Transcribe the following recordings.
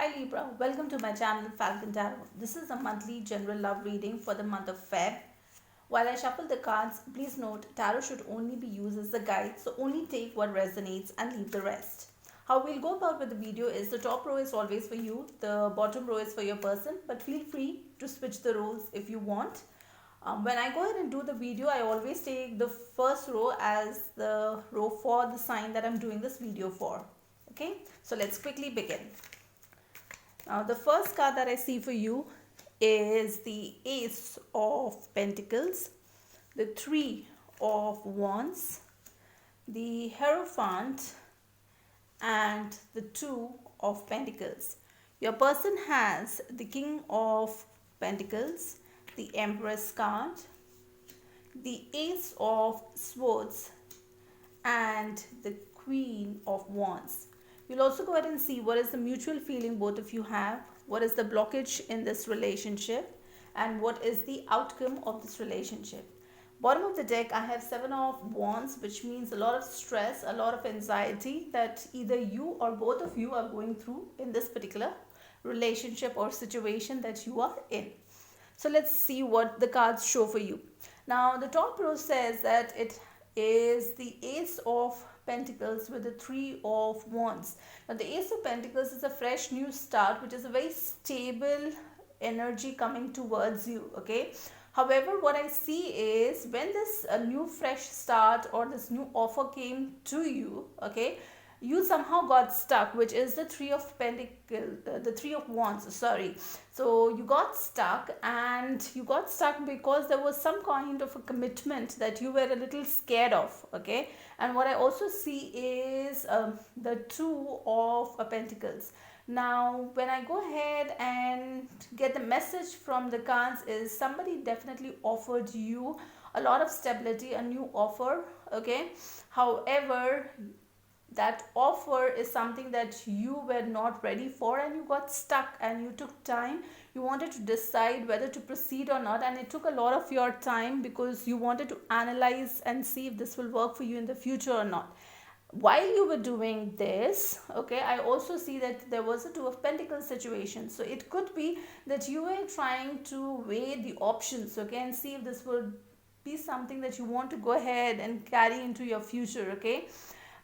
Hi Libra, welcome to my channel Falcon Tarot. This is a monthly general love reading for the month of Feb. While I shuffle the cards, please note tarot should only be used as a guide, so only take what resonates and leave the rest. How we'll go about with the video is the top row is always for you, the bottom row is for your person, but feel free to switch the roles if you want. When I go ahead and do the video, I always take the first row as the row for the sign that I'm doing this video for. Okay, so let's quickly begin. Now the first card that I see for you is the Ace of Pentacles, the Three of Wands, the Hierophant, and the Two of Pentacles. Your person has the King of Pentacles, the Empress card, the Ace of Swords, and the Queen of Wands. We'll also go ahead and see what is the mutual feeling both of you have, what is the blockage in this relationship, and what is the outcome of this relationship. Bottom of the deck, I have Seven of Wands, which means a lot of stress, a lot of anxiety that either you or both of you are going through in this particular relationship or situation that you are in. So let's see what the cards show for you. Now the top row says that it is the Ace of Pentacles with the Three of Wands. Now the Ace of Pentacles is a fresh new start, which is a very stable energy coming towards you. Okay, however, what I see is when this new fresh start or this new offer came to you, okay, you somehow got stuck, which is the Three of Pentacles, the Three of Wands, sorry. So you got stuck, and you got stuck because there was some kind of a commitment that you were a little scared of, okay. And what I also see is the Two of Pentacles. Now when I go ahead and get the message from the cards is somebody definitely offered you a lot of stability, a new offer, okay. However, that offer is something that you were not ready for, and you got stuck, and you took time. You wanted to decide whether to proceed or not, and it took a lot of your time because you wanted to analyze and see if this will work for you in the future or not. While you were doing this, okay, I also see that there was a Two of Pentacles situation. So it could be that you were trying to weigh the options, okay, and see if this would be something that you want to go ahead and carry into your future, okay.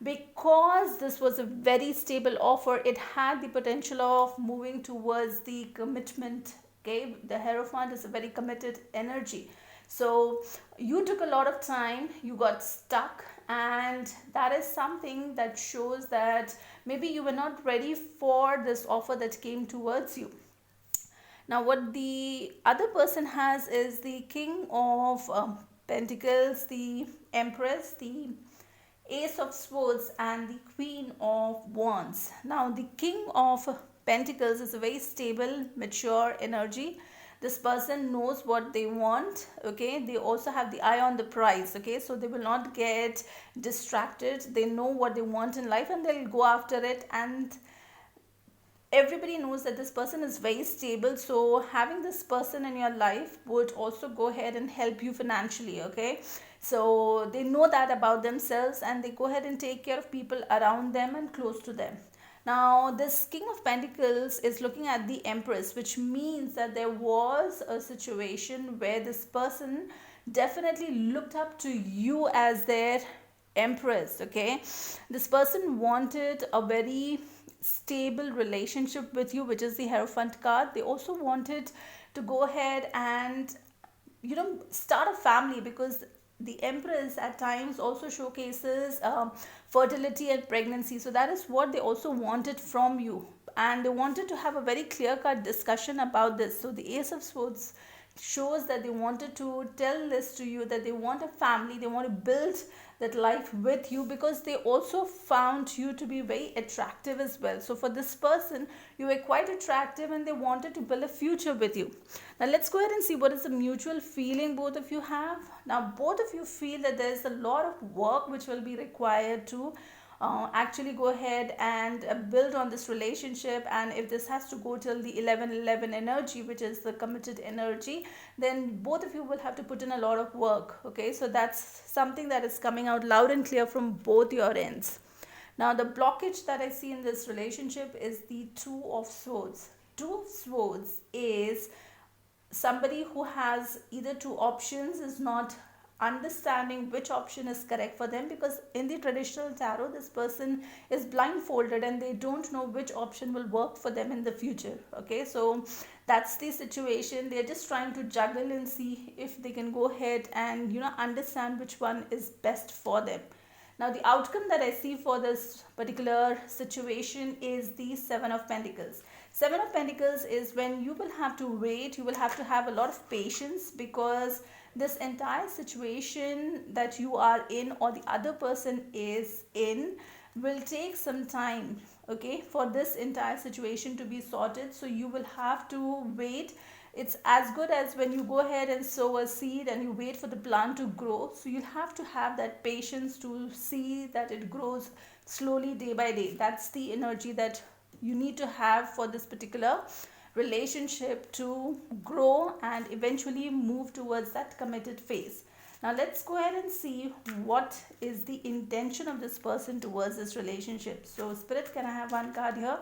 Because this was a very stable offer, it had the potential of moving towards the commitment, okay. The Hierophant is a very committed energy. So you took a lot of time, you got stuck, and that is something that shows that maybe you were not ready for this offer that came towards you. Now what the other person has is the King of Pentacles, the Empress, the Ace of Swords, and the Queen of Wands. Now the King of Pentacles is a very stable, mature energy. This person knows what they want, okay. They also have the eye on the prize, okay. So they will not get distracted. They know what they want in life, and they'll go after it. And everybody knows that this person is very stable, so having this person in your life would also go ahead and help you financially, okay. So they know that about themselves, and they go ahead and take care of people around them and close to them. Now this King of Pentacles is looking at the Empress, which means that there was a situation where this person definitely looked up to you as their Empress, okay. This person wanted a very stable relationship with you, which is the Hierophant card. They also wanted to go ahead and start a family, because the Empress at times also showcases fertility and pregnancy. So that is what they also wanted from you, and they wanted to have a very clear-cut discussion about this. So the Ace of Swords shows that they wanted to tell this to you, that they want a family, they want to build that life with you, because they also found you to be very attractive as well. So for this person, you were quite attractive, and they wanted to build a future with you. Now let's go ahead and see what is the mutual feeling both of you have. Now both of you feel that there is a lot of work which will be required to actually go ahead and build on this relationship. And if this has to go till the 11-11 energy, which is the committed energy, then both of you will have to put in a lot of work, okay. So that's something that is coming out loud and clear from both your ends. Now the blockage that I see in this relationship is the Two of Swords. Two of Swords is somebody who has either two options, is not understanding which option is correct for them, because in the traditional tarot this person is blindfolded and they don't know which option will work for them in the future. Okay, so that's the situation. They're just trying to juggle and see if they can go ahead and understand which one is best for them. Now the outcome that I see for this particular situation is the Seven of Pentacles. Seven of Pentacles is when you will have to wait, you will have to have a lot of patience, because this entire situation that you are in or the other person is in will take some time, okay, for this entire situation to be sorted. So you will have to wait. It's as good as when you go ahead and sow a seed and you wait for the plant to grow. So you'll have to have that patience to see that it grows slowly day by day. That's the energy that you need to have for this particular relationship to grow and eventually move towards that committed phase. Now let's go ahead and see what is the intention of this person towards this relationship. So Spirit, can I have one card here?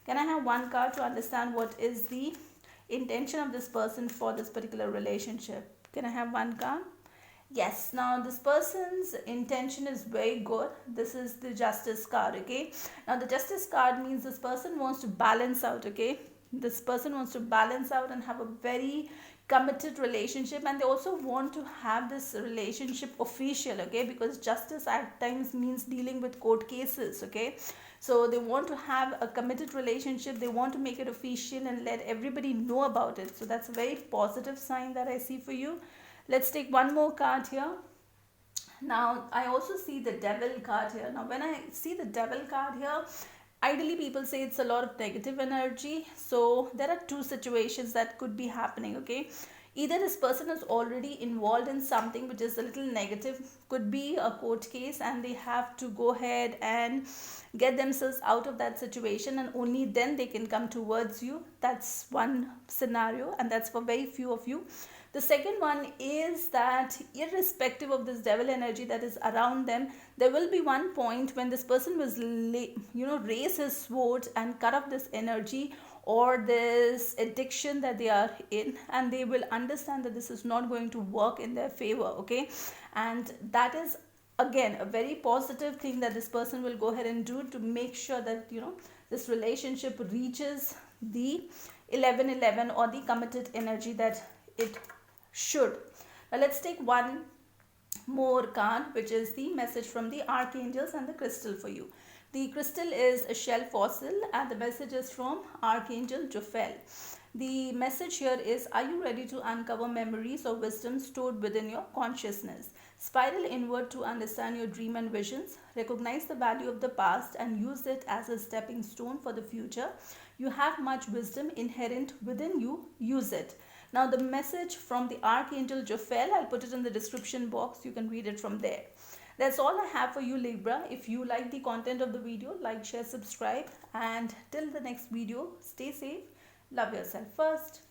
Can I have one card to understand what is the intention of this person for this particular relationship? Can I have one card? Yes, now this person's intention is very good. This is the Justice card. Okay, now the Justice card means this person wants to balance out. Okay, this person wants to balance out and have a very committed relationship, and they also want to have this relationship official. Okay, because justice at times means dealing with court cases. Okay, so they want to have a committed relationship. They want to make it official and let everybody know about it. So that's a very positive sign that I see for you. Let's take one more card here. Now I also see the Devil card here. Now when I see the Devil card here, ideally people say it's a lot of negative energy. So there are two situations that could be happening. Okay, either this person is already involved in something which is a little negative, could be a court case, and they have to go ahead and get themselves out of that situation, and only then they can come towards you. That's one scenario, and that's for very few of you. The second one is that irrespective of this devil energy that is around them, there will be one point when this person will raise his sword and cut off this energy or this addiction that they are in, and they will understand that this is not going to work in their favor. Okay, and that is again a very positive thing that this person will go ahead and do to make sure that this relationship reaches the 1111 or the committed energy that it should. Now let's take one more card, which is the message from the archangels and the crystal for you. The crystal is a shell fossil and the message is from Archangel Jophiel. The message here is, are you ready to uncover memories or wisdom stored within your consciousness? Spiral inward to understand your dream and visions. Recognize the value of the past and use it as a stepping stone for the future. You have much wisdom inherent within you. Use it. Now the message from the Archangel Jophiel, I'll put it in the description box. You can read it from there. That's all I have for you, Libra. If you like the content of the video, like, share, subscribe, and till the next video, stay safe, love yourself first.